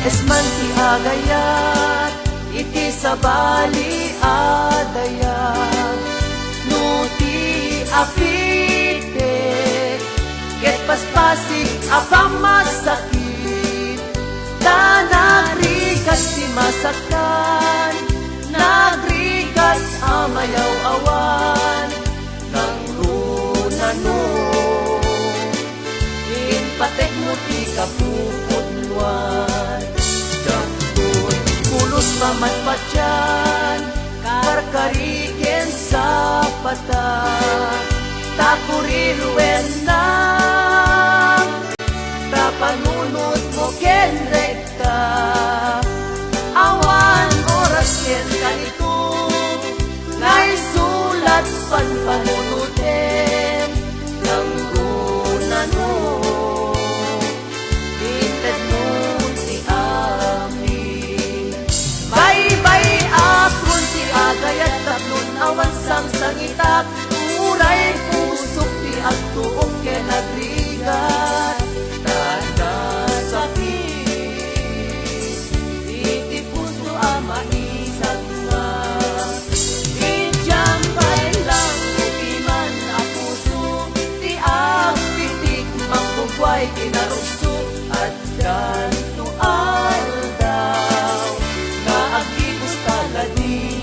esman ti agayat iti sabali adayat no ti apite ket paspasig apang masakit ta nagrigas ti masaktan nagrigas amayaw awan nang runano patek mo ti kapupudluan Jangkun pulos pamatpatyan karkariken sa pata takuriluen na tapanunod mo ken rekta awan oras ken kanito ngay sulat panpanunuten ng runano agayat tatlon awan sang sangitak uray pusok ti agtuok ken agrigat tanda sakit iti puso ama isagwa idyambay lang ukiman a puso ti agpitik mangbugway kinarugso at ganto aldaw na agigos taladi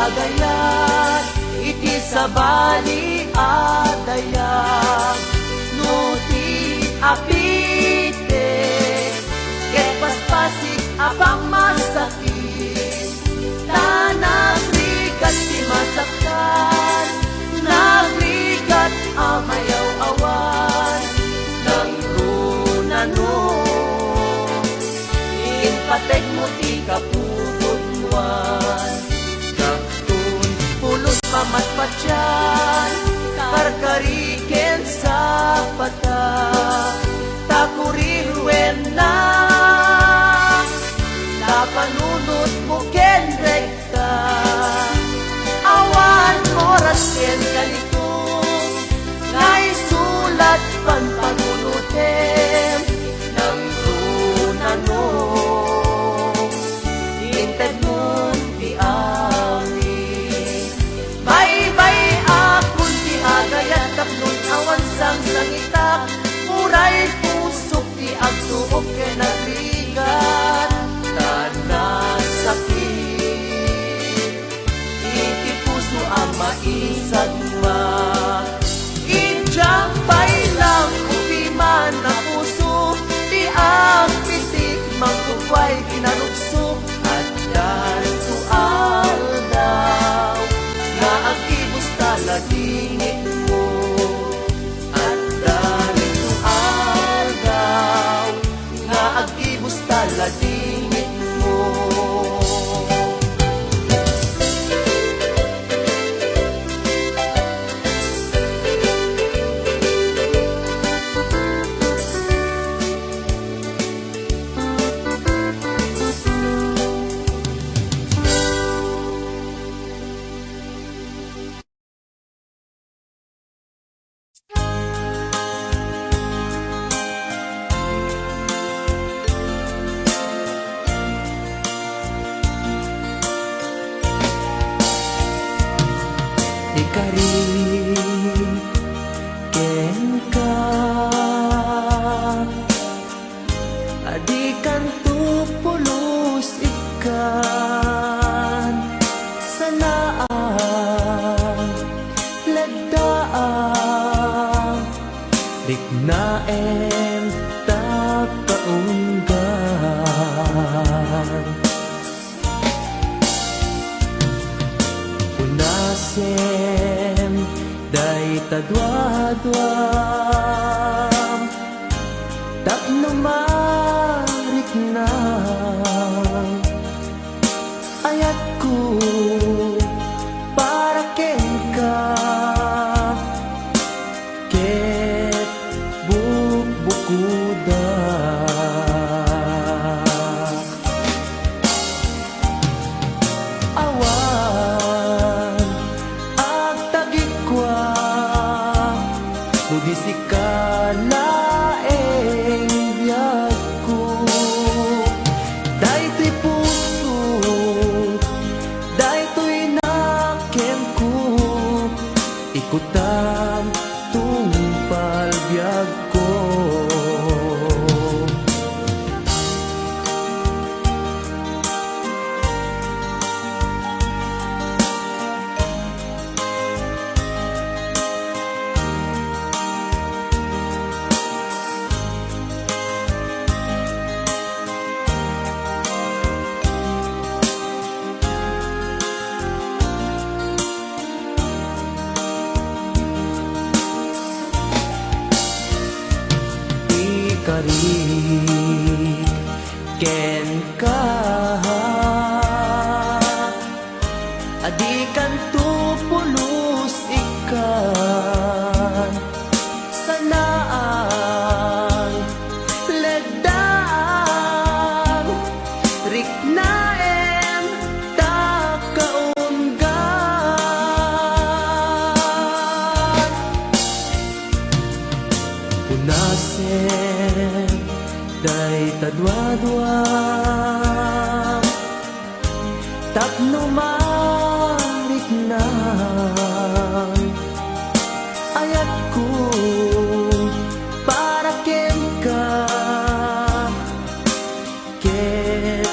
agayat iti sabali adayat no ti apite ket paspasig apang masakit ta nagrigat ti masaktan nagrigat amayaw awan nang runano inpateg mo ti kapupudluan pamatpatyan karkariken sa pata takuriluen na tapanunod mo ken rekta awan oras ken kalitong ngay sulat panpanunuten ng runano inted mo ti agayat taplon awan sang sangitak uray pusok ti agtuok ken agrigat tanda sakit iti puso ang maisagwa idyambay lang upiman na puso ti agpitik mangkukway kinarugso at ganto aldaw na agibos taladingit mo at ganito aldaw na agibos taladingit mo. Ikari ken ka adikan tu pulos ikan sanaan lagdaan dignaen ta kaunggan unasen day tadwa-dwam tapno marik na ayat ko para ken ka ket bukuda awan ag tagikwa nudisi ka laeng biyag ko daytoy puso daytoy nakem ko ikutan tungpal biyag ko ikarig ken ka adikan tu pulos ikan sanaan ledang riknaem takaunggan unasen day tadwa-dwam tapno marik na ayat ko para ken ka ket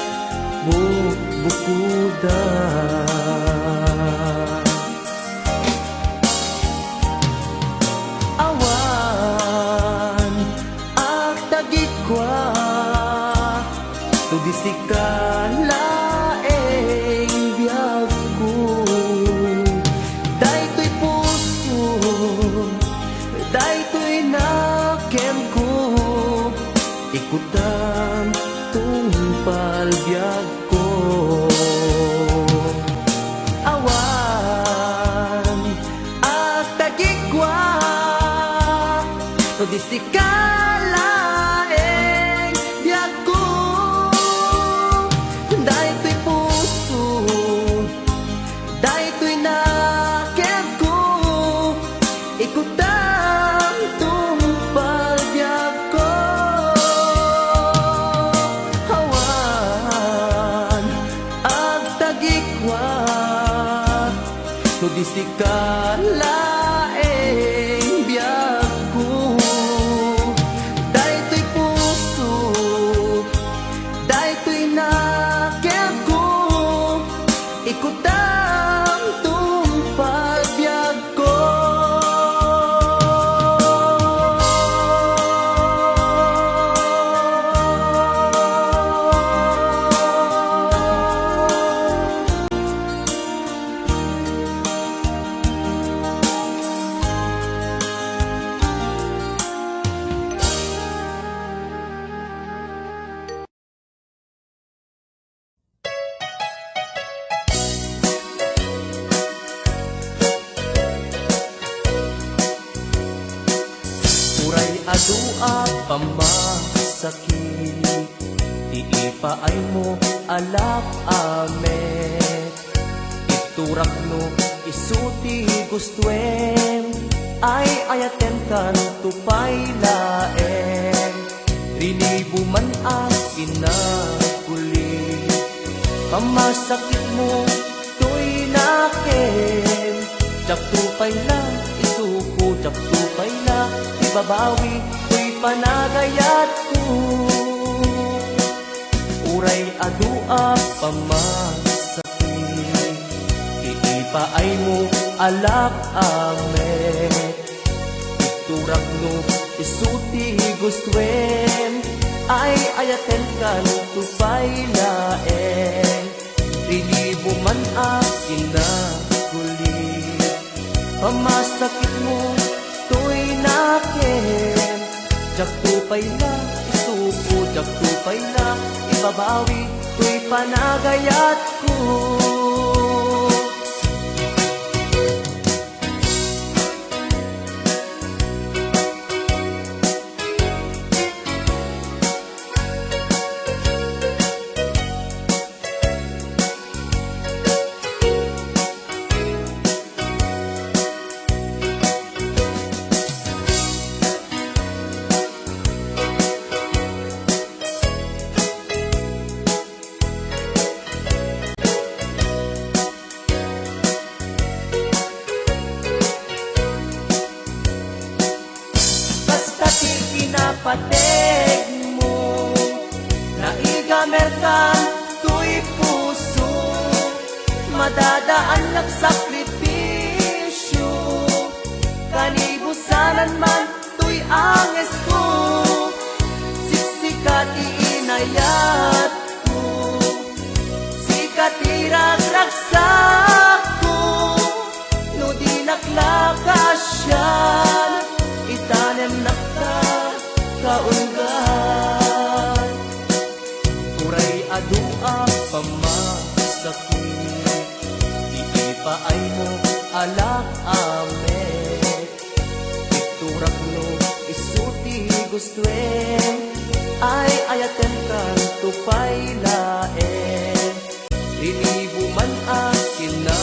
bukuda awan ag tagikwa tudisi ka laeng biyag ko daytoy puso daytoy nakem ko ikutan tungpal biyag ko awan ag tagikwa tudisi ka laeng biyag ko daytoy puso daytoy nakem ko ikutan tungpal biyag ko awan ag tagikwa tudisi ka laeng biyag ko daytoy puso daytoy nakem ko ikutan tungpal biyag ko uray adua pamasakit iipaay mo alak amet iturak no isuti gustuem ay ayaten kan tupay laeng rinibuman ang inakuli pamasakit mo to'y nakem jak tupay lang isuko jak tupay lang ibabawi to'y panagayat ko uray adua pamasakit iipaay mo alak amet iturak no isuti gustuem ay ayaten kan tupay laeng rilibo man ang inakuli Pamasakit mo to'y nakin. Jak tupay na isuko, jak tupay na ibabawi, to'y panagayat ko. Patig mo, naigamerkan to'y puso, madadaan nagsakripisyo, kanibusanan man to'y anges ko, siksikat iinayat ko, sikat iragragsak ko, no di naklakasyan, itanem nakta kaunggan. Uray adua pamasakit, iipaay mo alak amet, iturak no isuti gustuen, ay ayatem kan tupay laen, lilibo man akin na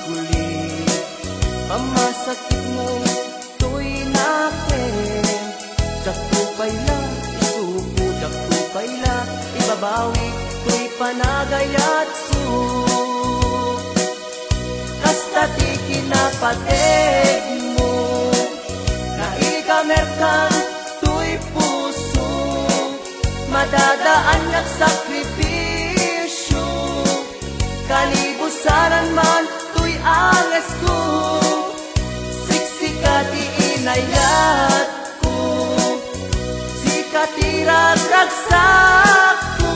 kulit, pamasakit mo to'y nakin. Jak tupay la isuko, jak tupay la ibabawi, to'y panagayat ko. Kasta ti kinapatig mo, naigamerkan to'y puso, madadaan nagsakripisyo, kanibusanan man to'y anges ko, siksikat iinayat katirag-ragsak ko,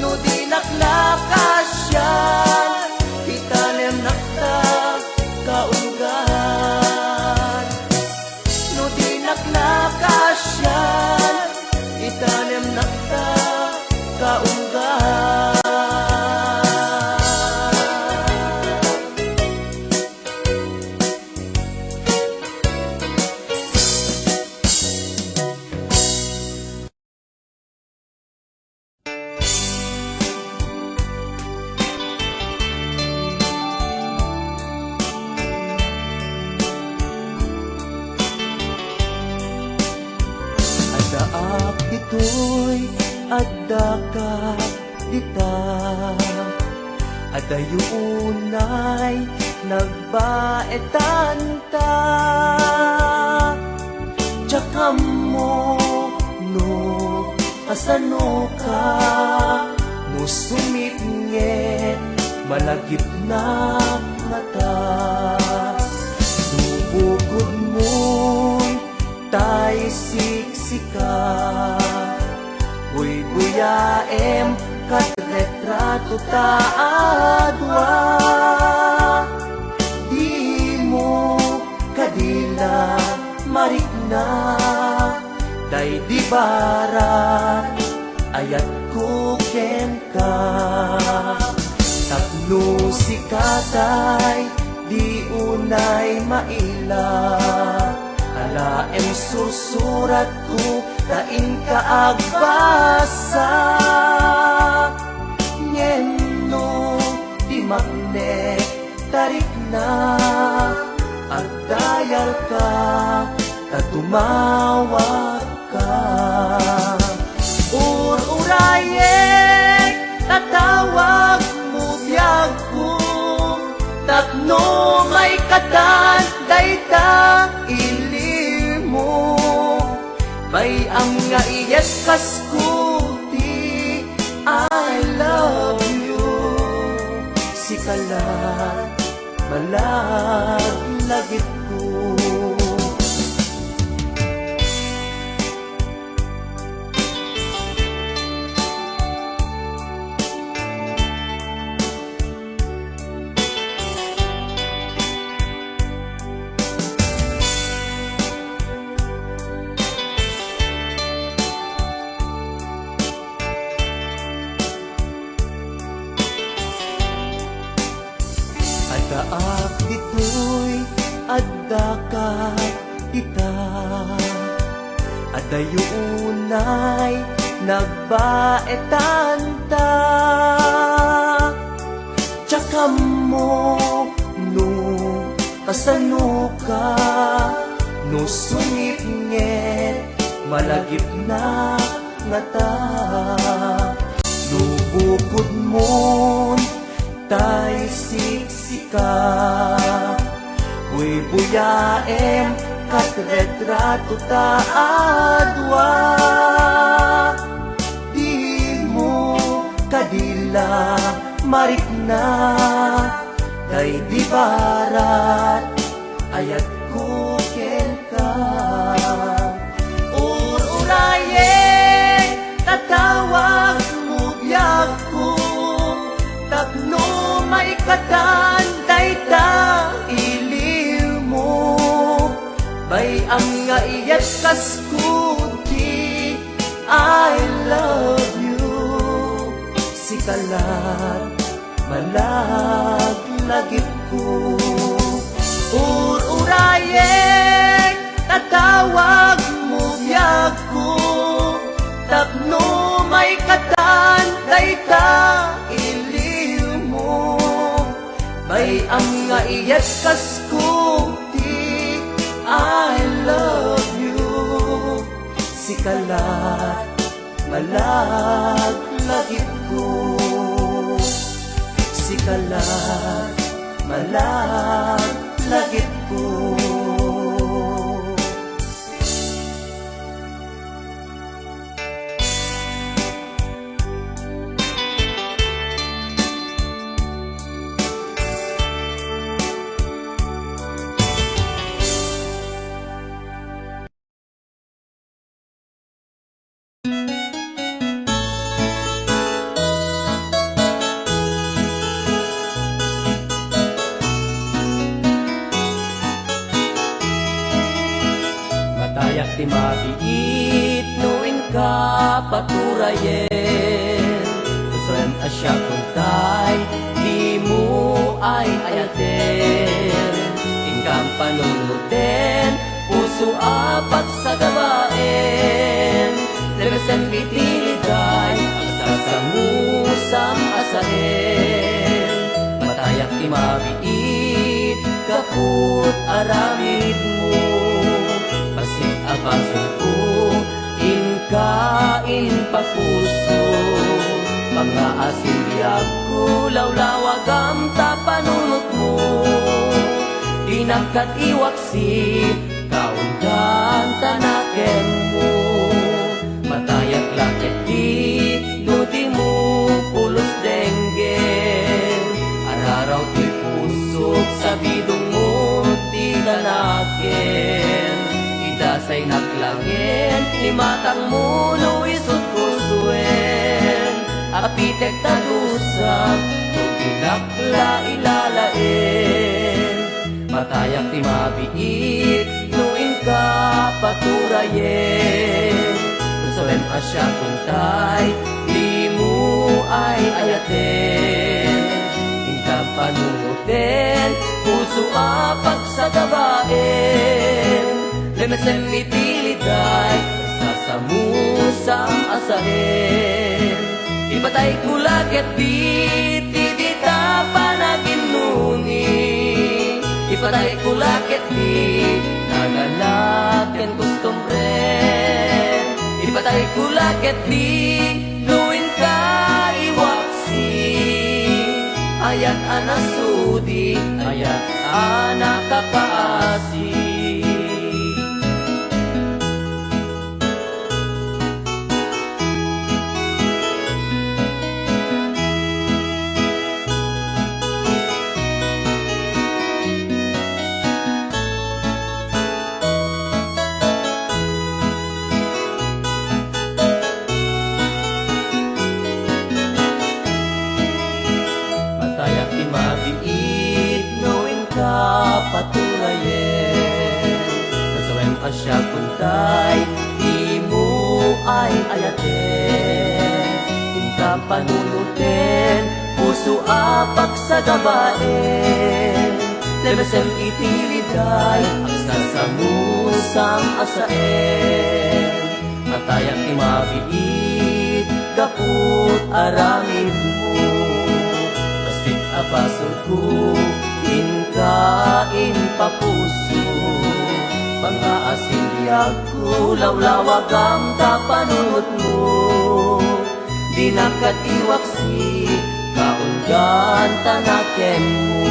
no di naklakasyan, itanem nakta kaunggan. No di naklakasyan, itanem nakta kaunggan. Ito'y adda ka dita, adayunay nagbaetan ta, tsaka mo no kasano ka, musumipngit malagip na mata, nubukod mo'y tay siksika, buy-buyaem kat retrato taadwa, di mo kadila marikna, day di barat ayat kuken ka, tapno sikatay di unay maila, alaem susurat ko tain ka agbasa, nyeno di magne tarik na, agdayal ka tatumawat ka, urayek tatawag mo biyag ko, tapno may katan dayta ilimo, may ang nga iyes kaskuti I love you, sikalat malaglagit ko. addakat ita at dayunay nagbaetan ta. Tsaka mo no kasano ka no sungit-ngit malagip na nga ta. No bukod mo tay siksika uy buyaem kat retrato ta adwa. Di mo kadila marikna day di barat ayat ko ken ka. Uraye tatawag mo biyak ko tapno may katan day ta iliw mo. Bay ang nga iyat kaskuti I love you. Sikalat malaglagip ko. Uraye tatawag mo biyak ko tapno may katan day ta iliw mo. Bay ang nga iyat kaskuti I love you. Sikalat malaglagip ko. Sikalat malaglagip ko. Matayak ti mabiit nuin ka paturayen. Kusrem asya kuntay di mo ay ayaten. Ingkam panunutin puso apat sa gabaen. Lebesen pitiliday ang sasamusam asaen. Matayak ti mabiit kaput aramid mo. Apasin ko, inkain papuso. Mga asin biyag ko, lawlawag ang tapanunot mo. Dinagkat iwaksi, kaundan tanaken mo. Matayak lakit di, ludi mo, pulos denggen. Araraw ti pusok, sa bidong mo, di tanaken. Dasay naklangin, imatang mo no isot kusuen. Apitek tagusap, tuginakla ilalain. Matayak ti mabiit, nuin ka paturayen. Kusolem asya kuntay, di mo ay ayaten. Ingkang panunutin, puso apak sa gabaen. Lemesen mitiliday, sasamusam asahen. Ipatay kulagit di, tidita panaginuni. Ipatay kulagit di, nagalaken kustumren. Ipatay kulagit di, luin ka iwaksi. Ayat anasudi, ayat anak kapaasi. Patulayen kasawem asya kuntay di mo ay ayaten. Tingka panunutin puso apak sa gabaen. Lebesem itiliday ang sasamusang asaen, matayak ti mabiit kaput aramid mo. Bastit apasod ko inkain papuso, pang-aasiliyag ko lawlawag ang tapanunot mo. Di nakatiwaksi kaunggan tanaken mo.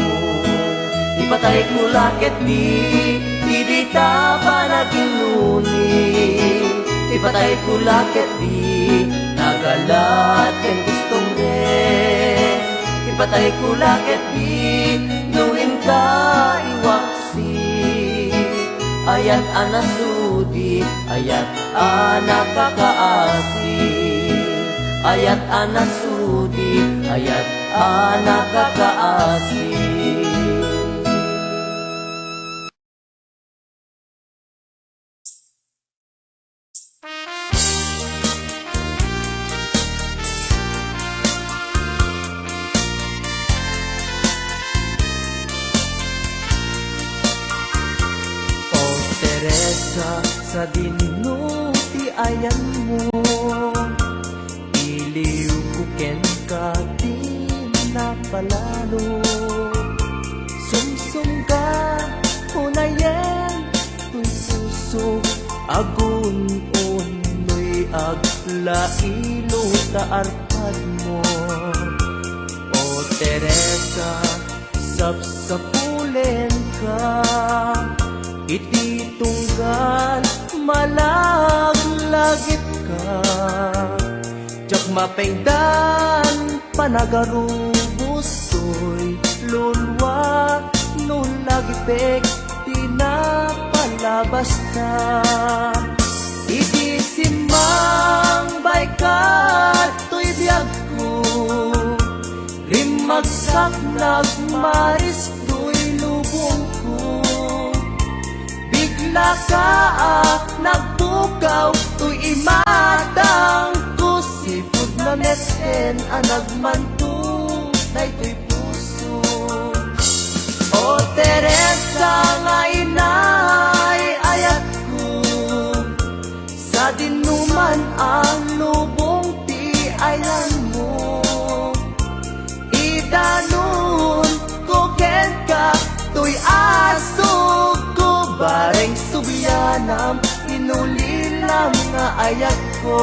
Ipatay ko lakit di ta panaginuni. Ipatay ko lakit di nagalat ken gustong rin. Ipatay ko lakit di nuin ka iwaksi. Ayat anasudi, ayat anakakaasi. Ayat anasudi, ayat anakakaasi. Sa dinuti ayan mo, iliw ko ken ka din napalalo. Sumsum ka hunayen tuy puso, agun-unoy aglailo taarpad mo. O Teresa, sapsapulen ka, iti tunggal malaglagit ka. Jak mapengdan panagarubos to'y lulwa nung lagipek tinapalabas ka. Iti simang baykat to'y biyag ko, rimagsak nagmaris to'y lubong ko. Bigla ka nagbukaw to'y imatang ko. Sipod na mesken anagmanto daytoy puso. O Teresa nga inay ayat ko, sa dinuman ang lubong ti ayan mo. Idanon ko ken ka to'y asog ko, bareng subyanam inulilam nga ayat ko.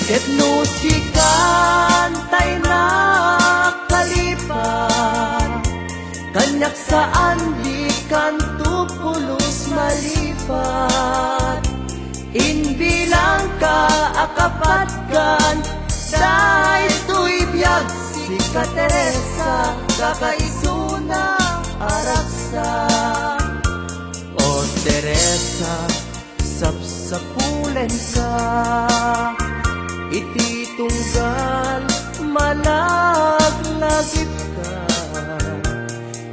Ket no sikan tay na kalipat, kanyak saan di kanto pulos malipat. Inbilang ka akapat kan, daytoy biyag si ka Teresa, kakaisuna araksa. O Teresa, sapsapulen ka, iti tunggal malaglagit ka.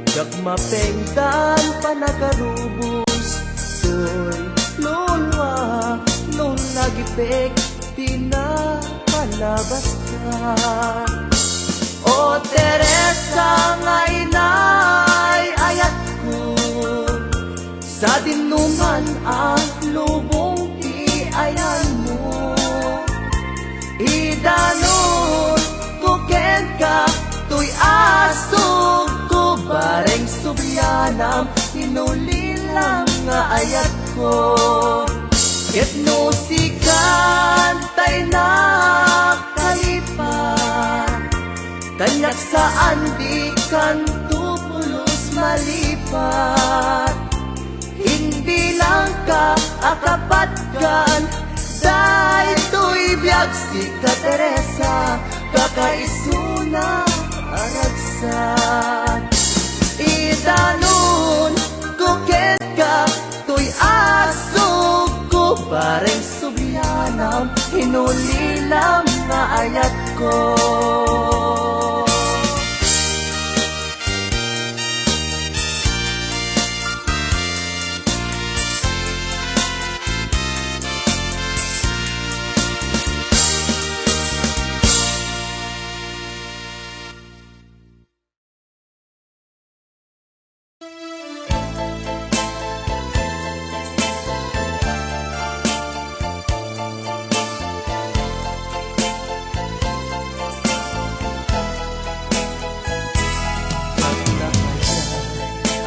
Jak mapengdan panagarubos to'y lulwa nung lagipek tinapalabas ka. O Teresa nga inay ayat ko, sa dinuman ang lubong ti ayan mo. Idanon ko ken ka to'y asog ko, bareng subyanam inulilang nga ayat ko. Ket no sikan tay na kalipat, Danyak saan di kan tupulos malipat. Hindi lang ka akapatkan, dahito'y biyag si ka Teresa, kakaisuna aragsan. Idanon kuket ka, to'y asog ko, pareng subyanam, hinulilam nga ayat ko.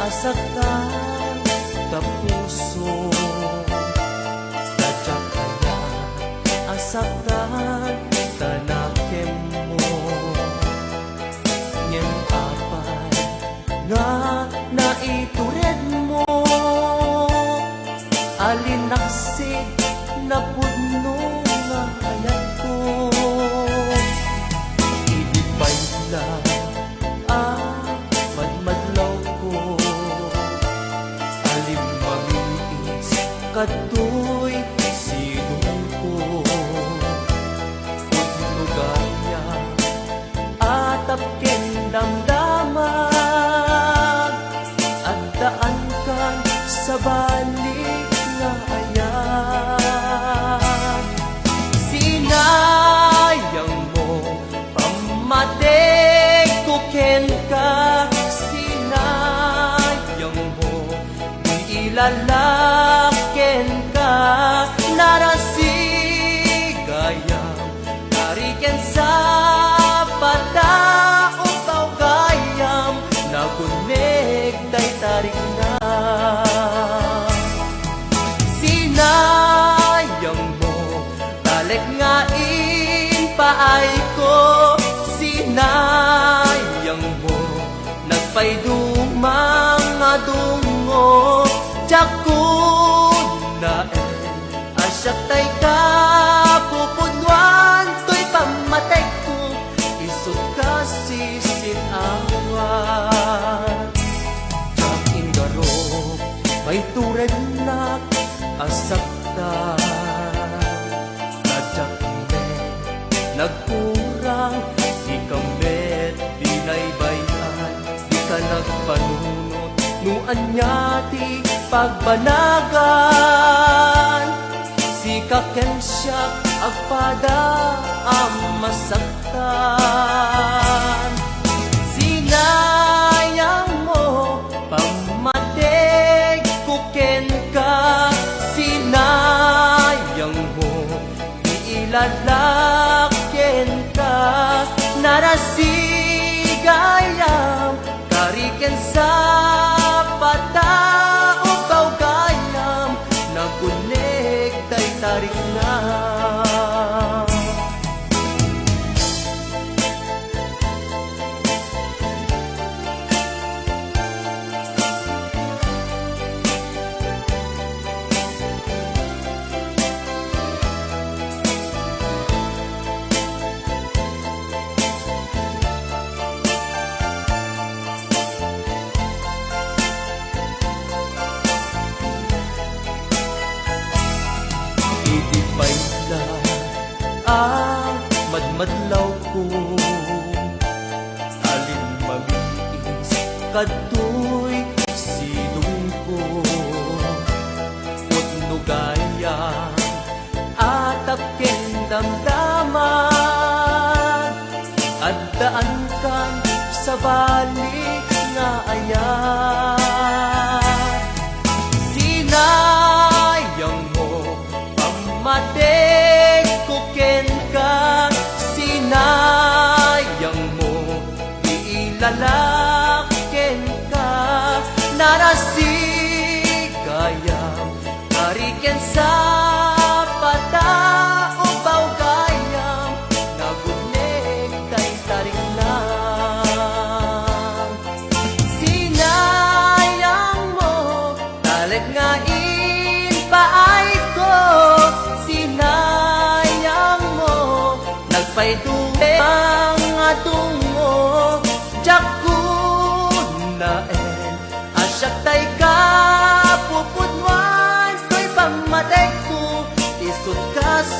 Asaktan ka puso, sadya kaya asaktan ka nakem mo. Ngem apay nga naitured mo, alinaksig na pudno nga ayat ko. Idipay lang madmadlaw ko, kato'y sinong ko. Nugaya atap ken damdamag, at daan kan sa balik nga ayan. Sinayang mo pamatay ko ken ka, sinayang mo di ilalaken ka, narasigayang tariken sa pata o kaugayam, nagunig day tarik na. Sinayang mo balik nga paay ko, sinayang mo nagpaydumang nga dungo, jakun na asyak tay ka pupudwan, to'y pamatay ko isot ka sisinawan. Jak indarok may tured na asakta, najak me nagkurang, di kamet dinaybayan, di ka nagpanunot nuan niya ti pagbanagan. Si kakensyak agpada ang masaktan. Sinayang mo pamatay kuken ka, sinayang mo iilalaken ka, narasigayam kariken sa pata o kaugayam, nagunig day tarik na. Idipay na madmadlaw ko, alin mamiis kato'y sinong ko. Nugaya atap ken damdaman, at daan kan sa balik nga ayan. Sinayang mo pamatay kuken ka, sinayang mo iilalaken ka, narasigayam kariken sa pata o baugayam, nagunig tay tarik na.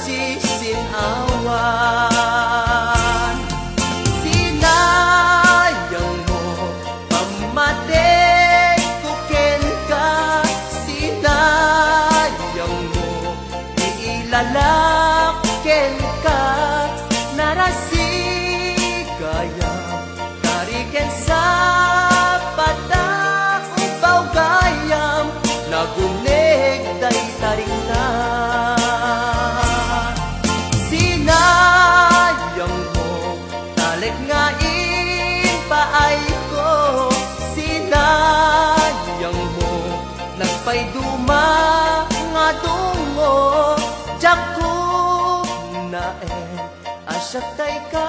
nagsisinawan. Sinayang mo pamatik kukin ka, sinayang mo iilalakin ka, narasigayang tariken sa pata upaw gayam nagunig day taringna. Sinayang mo talik nga paay ko, sinayang mo nagpayduma nga dungo, jakub na asyak tay ka.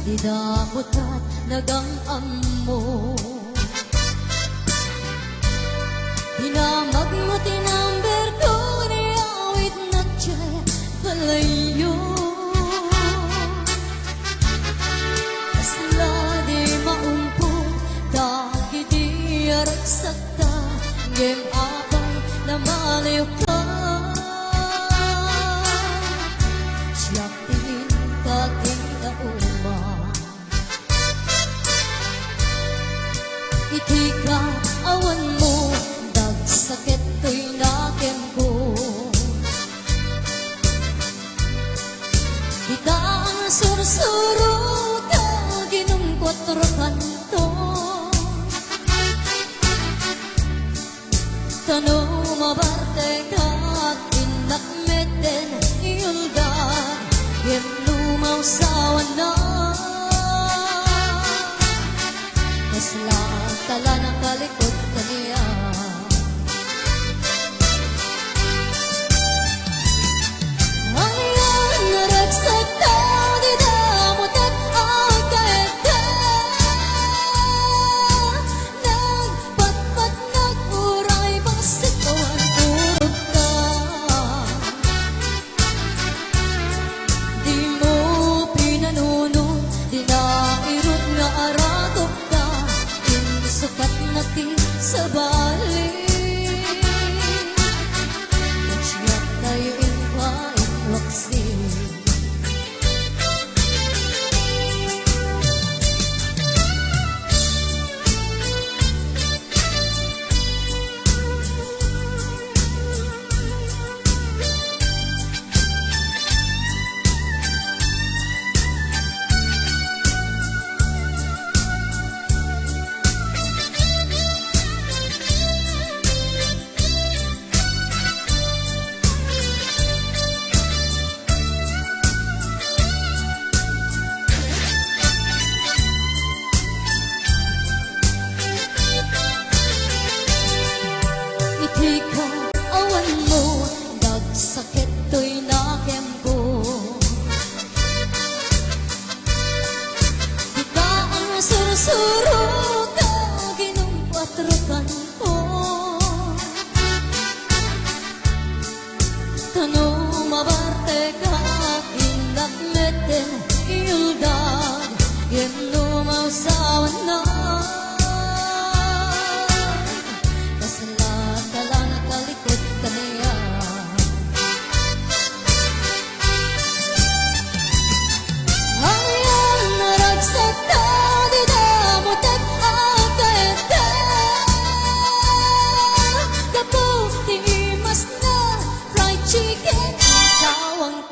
Di damutat nagang ammo, hinamag mo tinamber ko, niawit na tiyay kalayo. Asla di maumpong, dagi di arak sakta, game apay na maliw ka. Siyak tingin kaking uma, itika awan mo, dagsakit ko'y nakem ko. Ika ang sursuro ka, ginungkot kanto. Tano mabarte ka at inakmeten iuldan, gem lumaw sa wanan. Kasla tala ng kalikod kaniya, ang iyan naragsak ta, di damutat ang kaete. Nagpatpat nag-uray, pasikawan turog ka. Di mo pinanunod, di nairot nga arakop ka, sukat natin sa balik. Nagsiyap tayo impain-waksin. Itika awan mo, dagsakit to'y nakem ko. Ika ang sursuro ka, ginumpatrukan ko. Tano mabarte ka, inakmeten iuldan, gem lumaw sa wanan. Chicken, sawang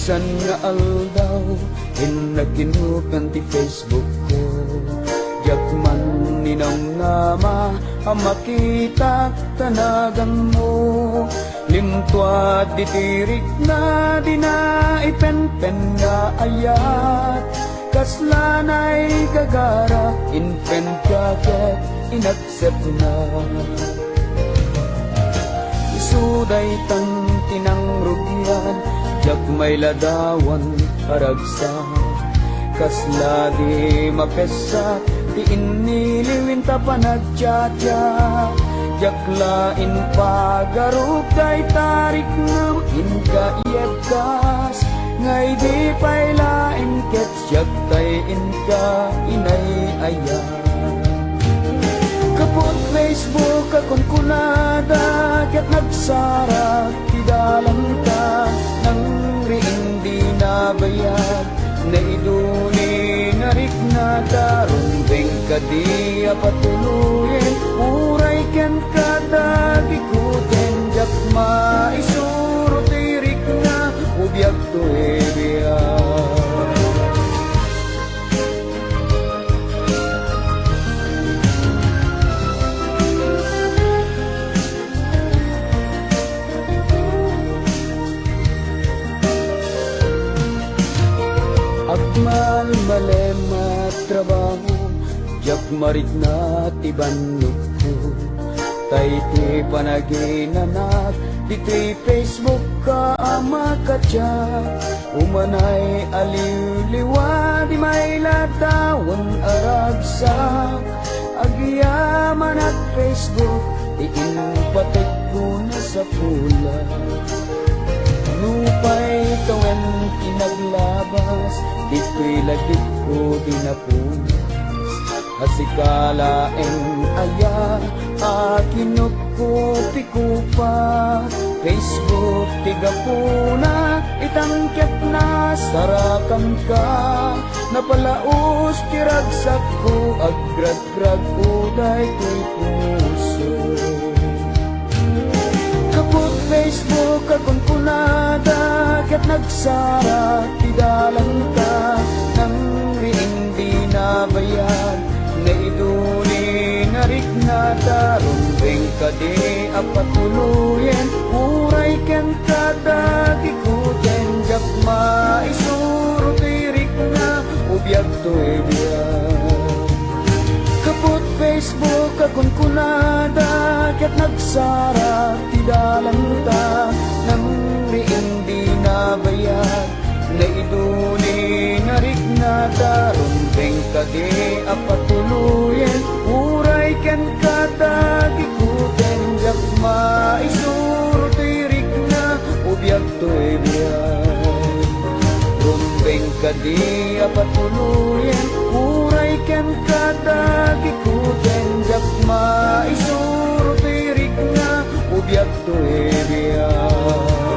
Bisan nga aldaw inaginukan ti Facebook ko. Yakman ninamnama ang makita tanagan mo. Limtuat ditirik na di na ipenpen nga ayat. Kaslanay gagara inpen kaket inaccept na. Isuday tang tinangrugyan jak may ladawan haragsa. Kasla di mapesa ti iniliwin ta panagtsatsa. Jaklain pagaruk kay tarik ngam inka iebkas. Ngay di pailain ket jak tay inka inay aya. Kapot Facebook akon kunada ket nagsara ti dalan ka. Nang riin di nabayag na iduni narik na daron beng kadi apatuluyin. Uray ken kada gikuten jak maisuro tirik na ubyak to ebya. Agmal malemat trabaho jak marit na tibanok ko. Tay ti panaginanak dito'y Facebook ka amakatya. Umanay aliw-liwa di may latawan aragsak. Agyaman at Facebook iinpatek ko na sa pula. Lupay tawen kinaglabas dito'y lagit ko dinapunas. Hasikalaeng aya akinot ko pikupa. Facebook tiga puna itangket na sarakan ka. Napalaos tiragsak ko agrag-grag uday ko'y puso. Kapot Facebook akong kunada ket nagsara ti dalan ka. Nang riing di nabayag na iduni narik na daron beng kadi apatuluyen. Uray ken kada gikuten jak maisuro tirik na ubyak to ebyan. Kapot Facebook akon kunada ket nagsara ti dalan ta. Nang riing di nabayag na iduni narik na daron beng kadi apatuluyen. Uray ken kada gikuten jak maisuro tirik na ubyak to ebyan. Rumbeng kadi apatuluyen. Uray ken kada gikuten jak maisuro tirik na ubyak to ebyan.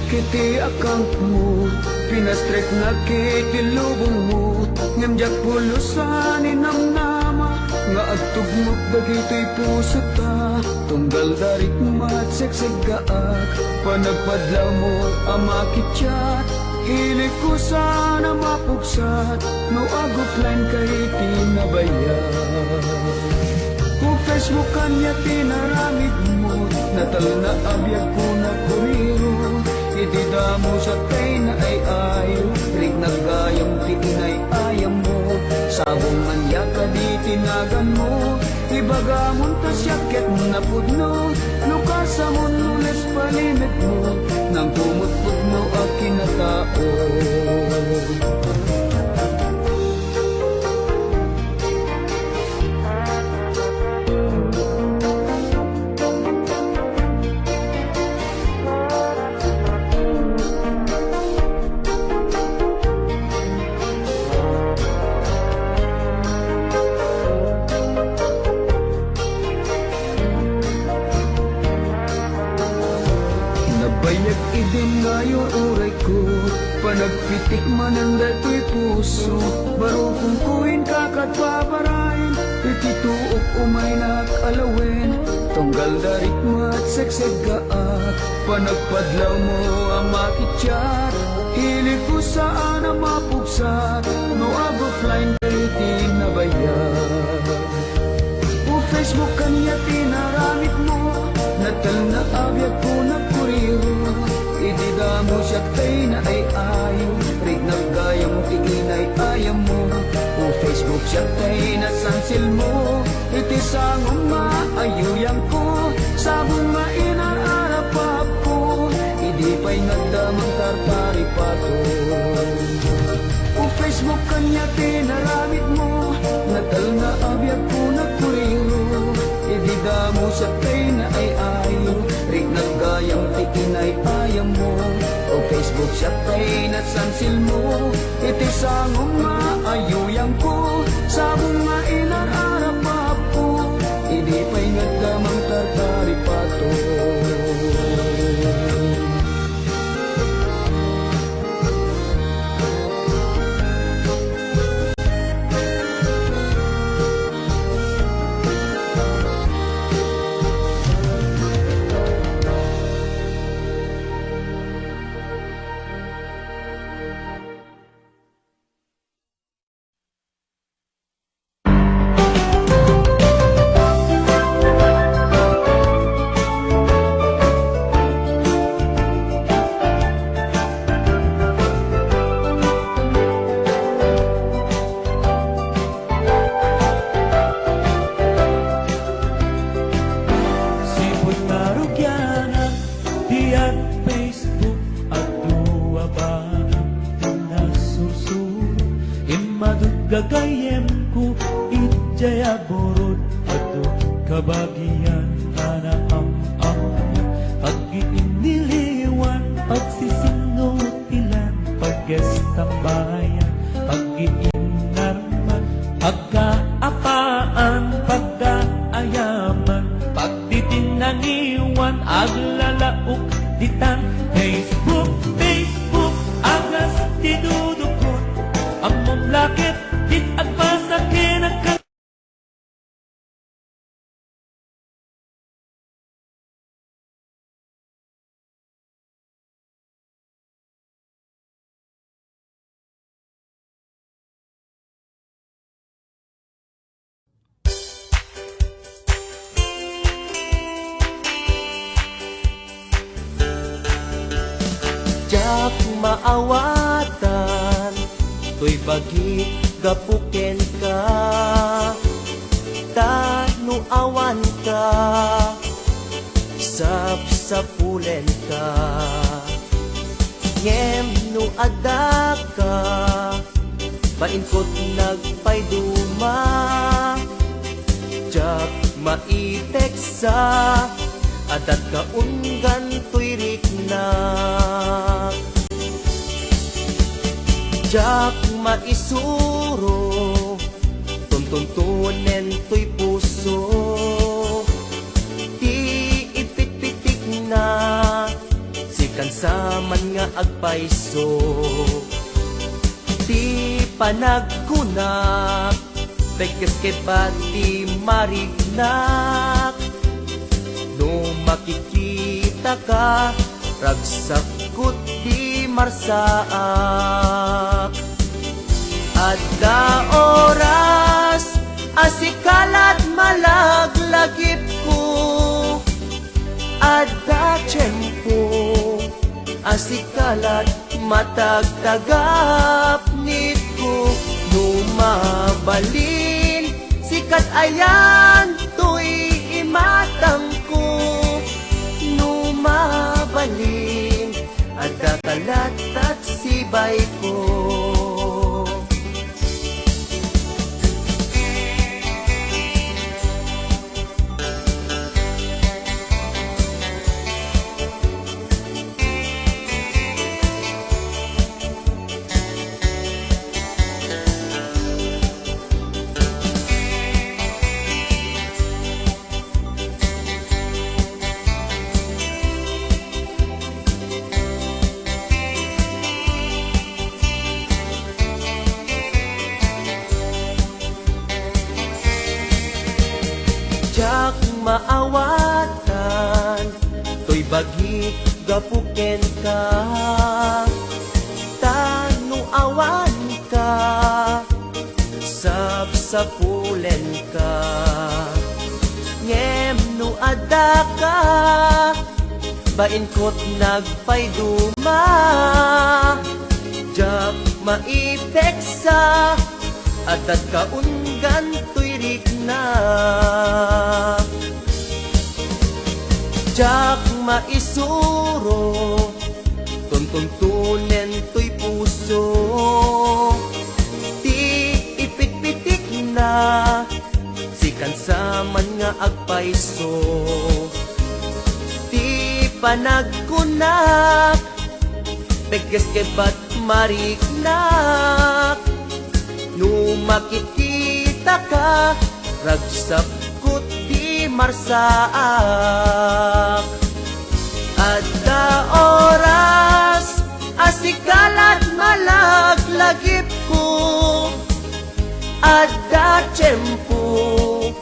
Kiti account mo, pinastrek na kiti lubong mo. Ngamjak pulusan inamnama, nga agtugmok dagito'y puso ta. Tunggal darik mat seksegaak, panagpadlaw mo amakitsyat. Hilig ko sana mapugsat, no aguplan kay tinabayan. Kung Facebook kanya tinaramid mo, natal na abiyag ko na kuriro. Ididamo sa tay na ay ayo, rig nagayam ti inay ayam mo. Sabong yaka di tinagan mo, ibagamon ta siyakit na pudno. Lukasamon nules palimit mo, nang tumutput mo akin na tao. idin ngayon uray ko, panagpitik man ang dato'y puso. Baro kung kuin kakat babarain, itituok umay nakalawin. Tunggal darit mat sekseg gaat, panagpadlaw mo ang makitsyat. Hilig ko saan ang mapugsat, no abo-flying dating na bayad. O Facebook kanya tinaramit mo, natal na abiyag ko na kuriro. Idida mo siya kay na ay ayo, rig nagayam tiginay ayam mo. O Facebook siya kay na sansil mo, itisangong maayuyang ko. Sabong mainararapap ko, idi pa'y nagdamang tartari pato. O Facebook kanya tinaramit mo, natal na abiyag ko na kuriro. Idida mo sa kay na ay ayo, rig naggayang tikinay ayam mo. O Facebook siya kay na sansil mo, itisangong maayuyang ko. Sabong mainararapap ko, idi pa'y nagdamang tartari pato. Gagayem ko ijaya borod ato kabagian ana ang pag-iiniliwan pagsisinutilan pag-estambayan pag-iinarman pagkaapaan pagkaayaman pagtitinaniwan aglalaok ditan Facebook agas tinudukot among lakit Dit at pasakin ang Jak maawatan, to'y bagit gapuken ka, tanuawan ka, sapsapulen ka, ngem no ada ka, painkot nagpayduma, jak maiteksa, adat kaunggan to'y riknak. Jak maisuro, tuntuntunen to'y puso, ti ipit-pitik na, sikan saman nga agpaiso, ti panagkunak, bekes kebati marignak, no makikita ka, ragsakot di marsaak. Adda oras, asikalat malaglagip ko, adda tiyempo, asikalat matagtagap nit ko, numabalin, sikat ayan, to'y imatang ko, numabalin, adda kalat at sibay ko. maawatan, to'y bagi gapuken ka. Tanu awan ka, sapsapulen ka. Ngem no ada ka, bainkot nagpayduma. Jak maipeksa, adat kaungan to'y rikna. Jak maisuro, tuntuntunen to'y puso. Ti ipit-pitik na, sikan saman nga agpaiso. Ti panagkunak, beges kebat mariknak. No makikita ka, ragsapkot di marsaak. Adda oras, asikalat malaglagip ko. Adda tiyempo,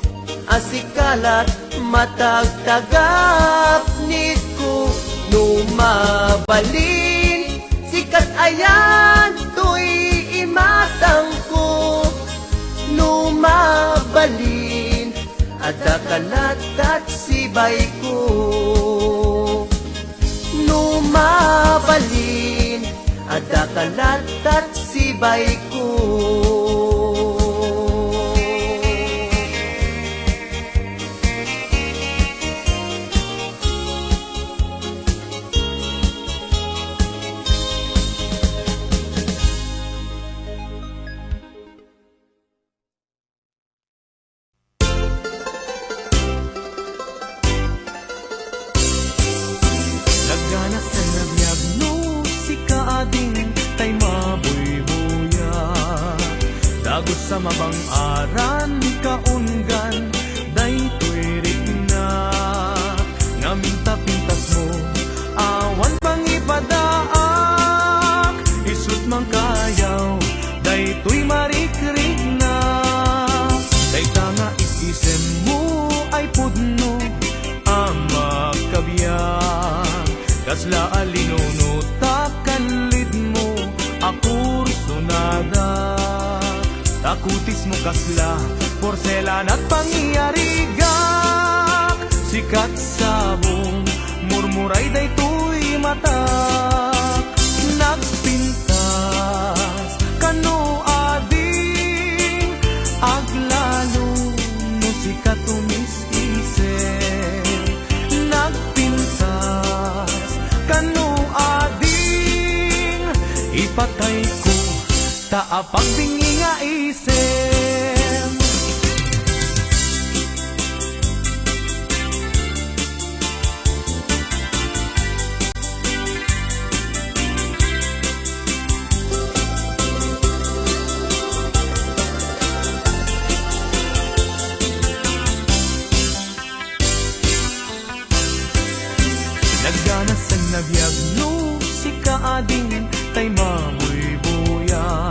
asikalat matagtagap niko. No mabalin, sikat ayan to'y imatang ko. No mabalin, ada kalatat sibay ko. No mabalin, ada kalatat sibay ko. Sa mabang aran kaungan, daytoy rikna. Ngaminta-pintas mo, awan pang ipadaak. Isut mang kayaw, daytoy marikrik na. Dayta nga isisem mo ay pudno, amak kabiyang. Kasla alinuno, takanlid mo, akurso nada. Takutis mo kasla, porselan at pangyarigak. Sikat sabong, murmuray daytoy mata. Nagpintas, kano ading, aglalo no sikat umis-isip. Nagpintas, kano ading, ipatay ko, taapag bingi nga isem. Nagganas ang nabiyag no si kaading tay mamoy buya.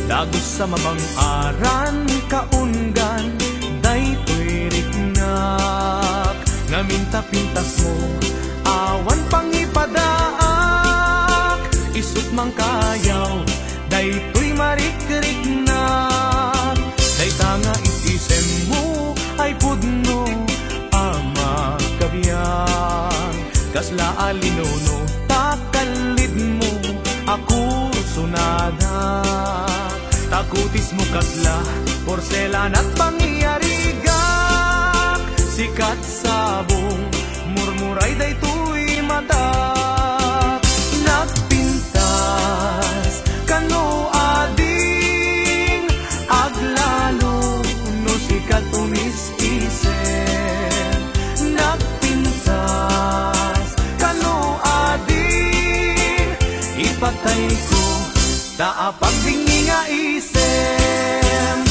Dagos sa mamang aran kaungan, daytoy riknak. Ngaminta-pintas mo, awan pang ipadaak. Isut mang kayaw, daytoy marikriknak. Dayta nga itisem mo ay pudno, ama kabiyang. Kasla alinuno, takalid mo, ako sunada. Takutis mo kasla, porselan at pangyarigak. Sikat sabong, murmuray daytoy mata. Nagpintas, kano ading, aglalo no sikat umis-isip. Nagpintas, kano ading, ipatay ko, taapag bingi nga isem.